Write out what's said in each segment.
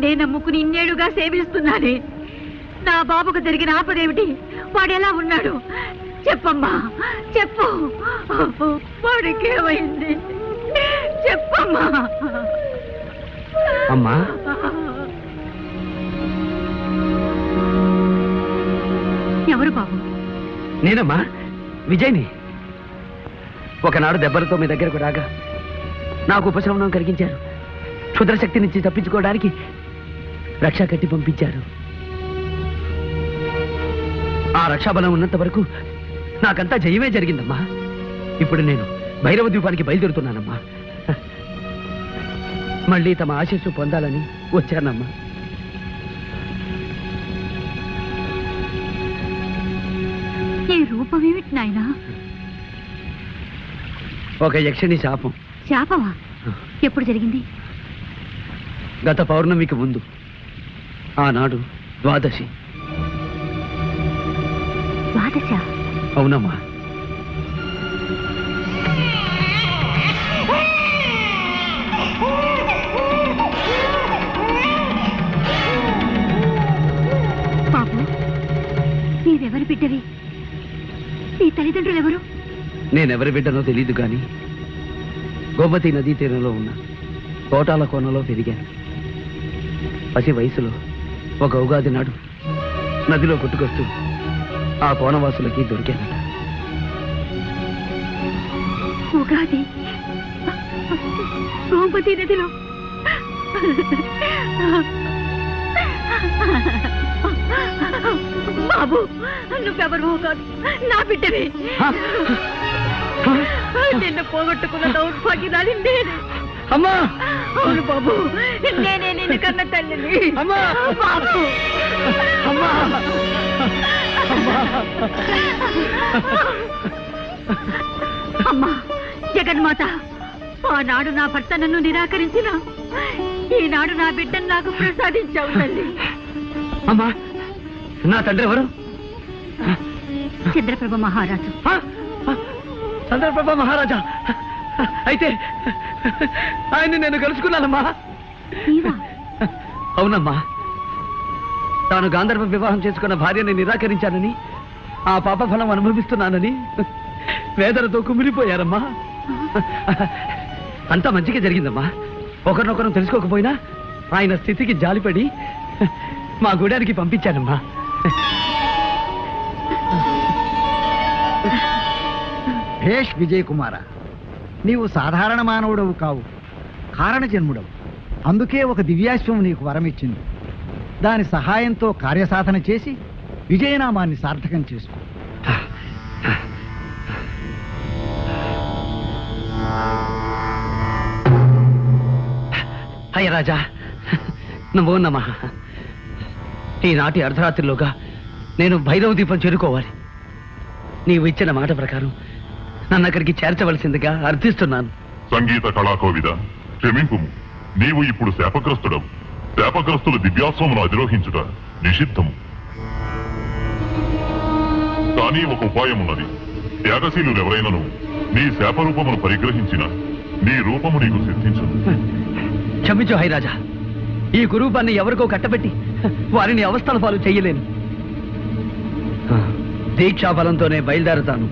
నిన్నే నమ్ముకుని ఇన్నేళ్లుగా సేవిస్తున్నానే. నా బాబుకు జరిగిన ఆపదేమిటి? వాడెలా ఉన్నాడు? చెప్పమ్మా, చెప్పు. వాడికేమైంది? చెప్పమ్మా. అమ్మా, ఎవరు బాబు? నేనమ్మా, విజయ్ని. ఒకనాడు దెబ్బలతో మీ దగ్గరకు రాగా నాకు ఉపశమనం కలిగించారు. క్షుద్రశక్తి నుంచి తప్పించుకోవడానికి రక్షా కట్టి పంపించారు. ఆ రక్షాబలం ఉన్నంత వరకు నాకంతా జయమే జరిగిందమ్మా. ఇప్పుడు నేను భైరవ ద్వీపానికి బయలుదేరుతున్నానమ్మా. మళ్ళీ తమ ఆశీస్సు పొందాలని వచ్చానమ్మా. ఈ రూపమేమిటి నాయనా? ఒక యక్షిణి శాపం. శాపమా? ఎప్పుడు జరిగింది? గత పౌర్ణమికి ముందు. ఆనాడు ద్వాదశి. ద్వాదశ? అవునమ్మా. బాబు, నీవెవరి బిడ్డవి? నీ తల్లిదండ్రులు ఎవరు? నేనెవరి బిడ్డనో తెలీదు కానీ గోమతి నదీ తీరంలో ఉన్న కోటాల కోనలో పెరిగాను. పసి వయసులో ఒక ఉగాది నాడు నదిలో కొట్టుకొస్తూ ఆ కోనవాసులకి దొరికానట. ఉగాది గోమతి నదిలో? బాబు, నువ్వెవరు కాదు, నా బిడ్డవి. నిన్ను పోగొట్టుకున్న దౌర్భాగ్యదాన్ని నేనే. అమ్మా! అవును బాబు, నేనే నిన్ను కన్న తల్లిని. అమ్మా! బాబు! అమ్మా! అమ్మా జగన్మాత, ఆనాడు నా భర్త నన్ను నిరాకరించిన ఈనాడు నా బిడ్డను నాకు ప్రసాదించావు తల్లి. అమ్మా, నా తండ్రి ఎవరు? చంద్రప్రభ మహారాజు. చంద్రప్రభ మహారాజా? అయితే ఆయన్ని నేను కలుసుకున్నానమ్మా. అవునమ్మా, తాను గాంధర్వ వివాహం చేసుకున్న భార్యని నిరాకరించానని, ఆ పాప ఫలం అనుభవిస్తున్నానని వేదనతో కుమిలిపోయారమ్మా. అంతా మంచిగా జరిగిందమ్మా. ఒకరినొకరు తెలుసుకోకపోయినా ఆయన స్థితికి జాలిపడి మా గూడానికి పంపించానమ్మా. భేష్ విజయ్ కుమార, నీవు సాధారణ మానవుడవు కావు, కారణ జన్ముడవు. అందుకే ఒక దివ్యాశ్వం నీకు వరమిచ్చింది. దాని సహాయంతో కార్యసాధన చేసి విజయనామాన్ని సార్థకం చేసుకో. అయ్య రాజా, నమో నమః. ఈనాటి అర్ధరాత్రిలోగా నేను భైరవ దీపం చేరుకోవాలి. నీవు ఇచ్చిన మాట ప్రకారం నన్ను అక్కడికి చేర్చవలసిందిగా అర్థిస్తున్నాను. సంగీత కళాకోవిద, క్షమింపు. నీవు ఇప్పుడు శాపగ్రస్తుడవు. శాపగ్రస్తులు దివ్యాశ్వమును అధిరోహించుట నిషిద్ధము. కానీ ఒక ఉపాయం ఉన్నది. త్యాగశీలు ఎవరైనను నీ శాపరూపమును పరిగ్రహించిన నీ రూపము నీకు సిద్ధించదు. క్షమించు హైరాజా, ఈ కురూపాన్ని ఎవరికో కట్టబెట్టి వారిని అవస్థల పాలు చెయ్యలేను. దీక్షాఫలంతోనే బయలుదేరతాను.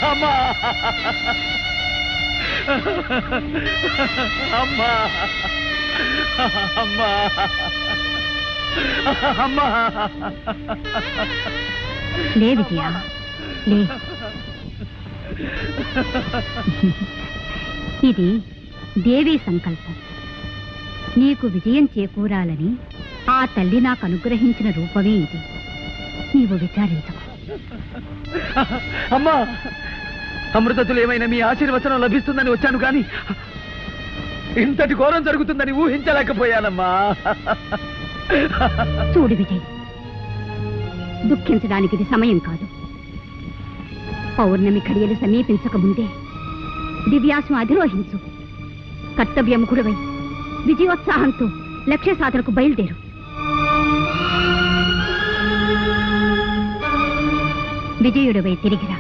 అమ్మా అమ్మా అమ్మా అమ్మా లే విజయ లే. ఇది దేవీ సంకల్పం. నీకు విజయం చేకూరాలని ఆ తల్లి నాకు అనుగ్రహించిన రూపమే ఇది. నీవు విచారించకు. అమ్మా, అమృతతులు ఏమైనా మీ ఆశీర్వచనం లభిస్తుందని వచ్చాను కానీ ఇంతటి ఘోరం జరుగుతుందని ఊహించలేకపోయానమ్మా. చూడు విజయ్, దుఃఖించడానికి ఇది సమయం కాదు. పౌర్ణమి ఘడియలు సమీపించక ముందే దివ్యాసం అధిరోహించు. కర్తవ్యముఖుడవై విజయోత్సాహంతో లక్ష్య సాధనకు బయలుదేరు. విజయుడివై తిరిగిరా.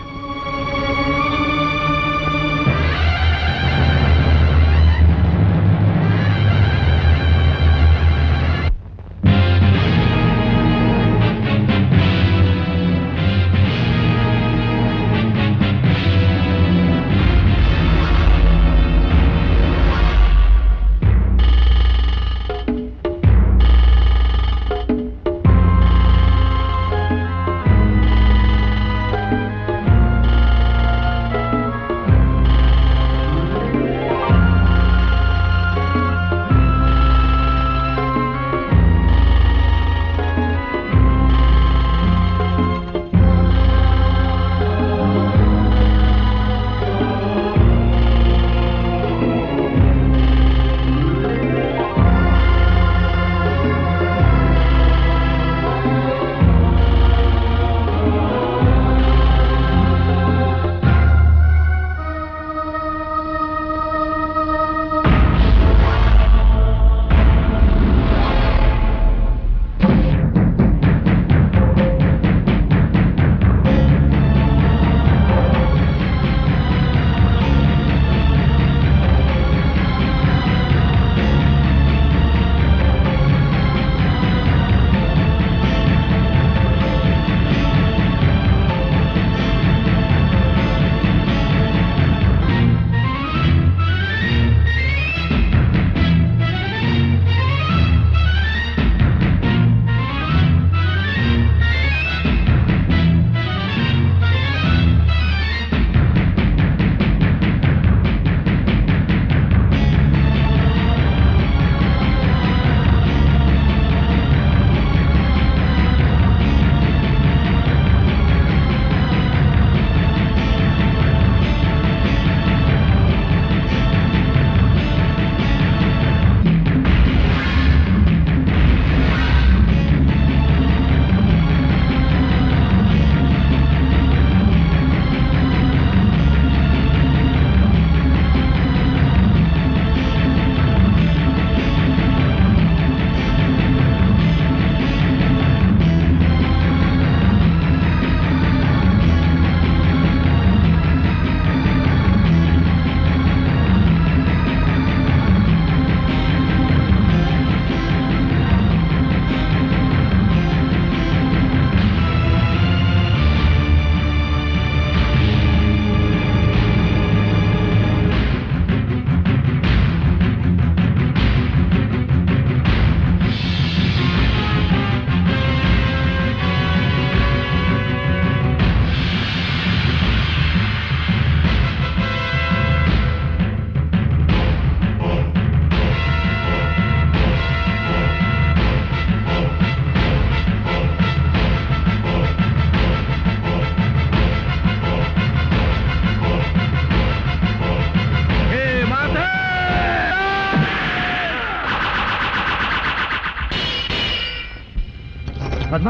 పద్మ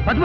పద్మ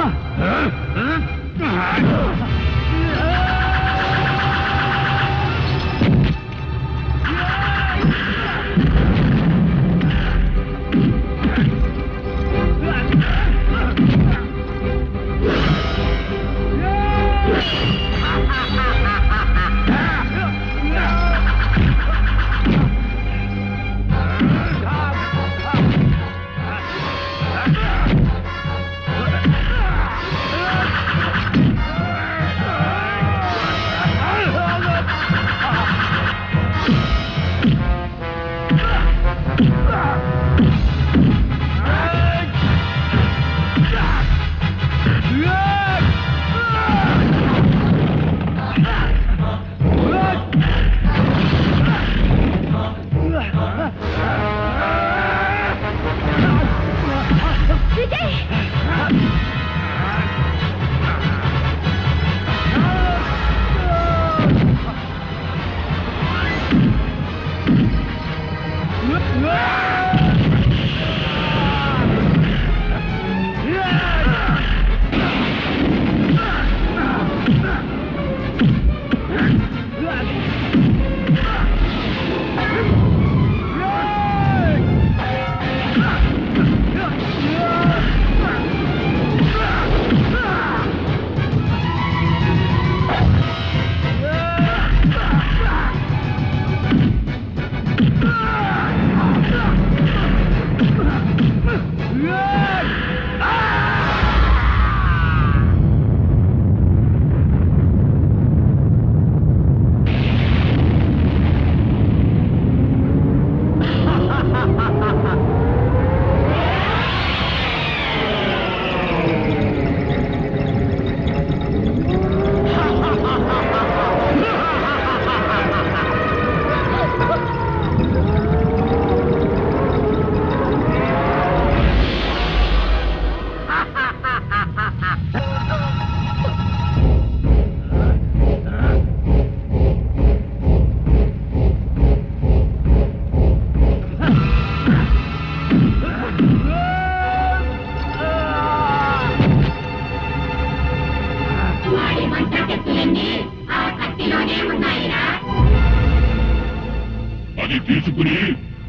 తీసుకుని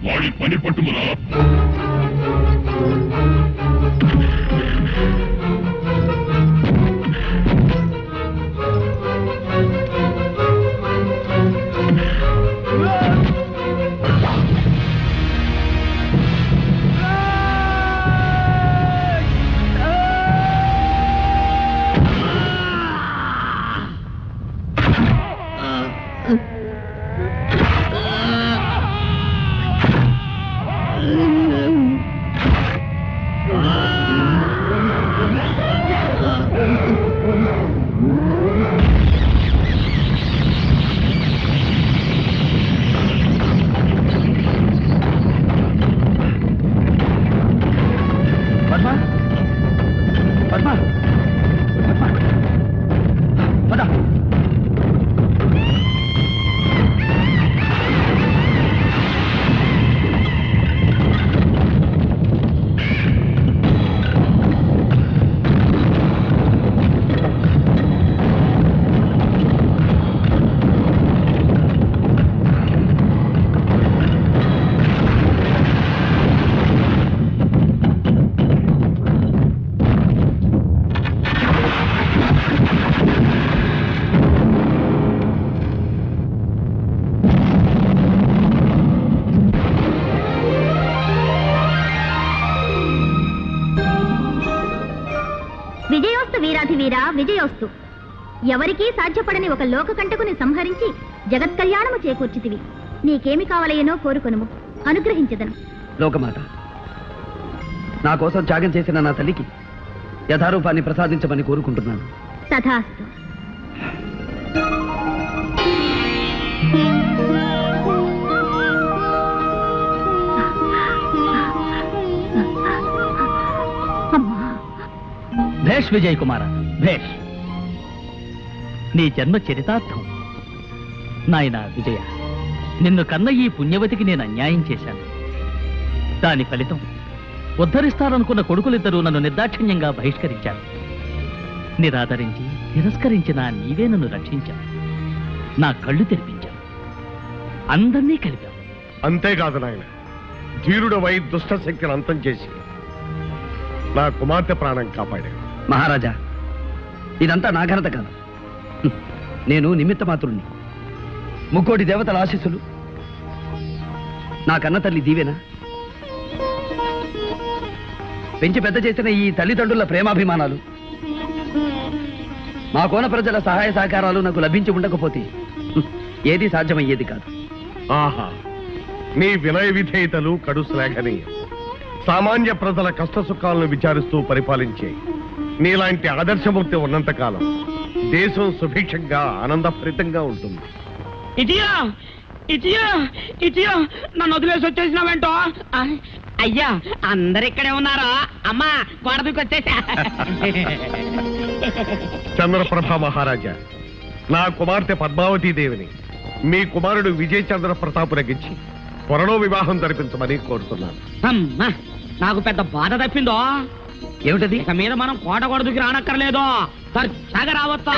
వాడి పని పట్టుమరా. విజయోస్తు వీరాధివీర విజయోస్తు. ఎవరికీ సాధ్యపడని ఒక లోకకంటకుని సంహరించి జగత్ కళ్యాణము చేకూర్చితివి. నీకేమి కావలయనో కోరుకొనుము, అనుగ్రహించదను. లోకమాత, నా కోసం త్యాగం చేసిన నా తల్లికి యథారూపాన్ని ప్రసాదించమని కోరుకుంటున్నాను. తథాస్తు. భేష్ విజయ్ కుమార, భేష్. నీ జన్మ చరితార్థం. నాయన విజయ, నిన్ను కన్న ఈ పుణ్యవతికి నేను అన్యాయం చేశాను. దాని ఫలితం ఉద్ధరిస్తారనుకున్న కొడుకులిద్దరూ నన్ను నిర్దాక్షిణ్యంగా బహిష్కరించారు. నిరాదరించి తిరస్కరించిన నీవే నన్ను రక్షించావు. నా కళ్ళు తెరిపించావు, అందరినీ కలిపావు. అంతేకాదు నాయన, ధీరుడవై దుష్ట శక్తిని అంతం చేసి నా కుమార్తె ప్రాణం కాపాడాడు. మహారాజా, ఇదంతా నా ఘనత కాదు. నేను నిమిత్త మాత్రుణ్ణి. ముక్కోటి దేవతల ఆశీస్సులు, నా కన్న తల్లి దీవెన, పెంచి పెద్ద చేసిన ఈ తల్లిదండ్రుల ప్రేమాభిమానాలు, మా కోన ప్రజల సహాయ సహకారాలు నాకు లభించి ఉండకపోతే ఏది సాధ్యమయ్యేది కాదు. ఆహా, నీ వినయ విధేయతలు కడు శ్లాఘనీయం. సామాన్య ప్రజల కష్ట సుఖాలను విచారిస్తూ పరిపాలించే నీలాంటి ఆదర్శమూర్తి ఉన్నంతకాలం దేశం సుభిక్షంగా ఆనందభరితంగా ఉంటుంది. ఇటియా ఇటియా ఇటియా, నన్ను వదిలేసి వచ్చేసినావేంటో? అయ్యా, అందరు ఇక్కడే ఉన్నారా? అమ్మా, గోడ దూకొచ్చేసా. చంద్రప్రభ మహారాజా, నా కుమార్తె పద్మావతీదేవిని మీ కుమారుడు విజయ్ చంద్ర ప్రతాపునకిచ్చి త్వరలో వివాహం జరిపించమని కోరుతున్నాను. అమ్మా, నాకు పెద్ద బాధ తప్పిందో. ఏమిటది? ఇక మీద మనం కోట గొడవకి రానక్కర్లేదు, దర్జాగా రావచ్చా.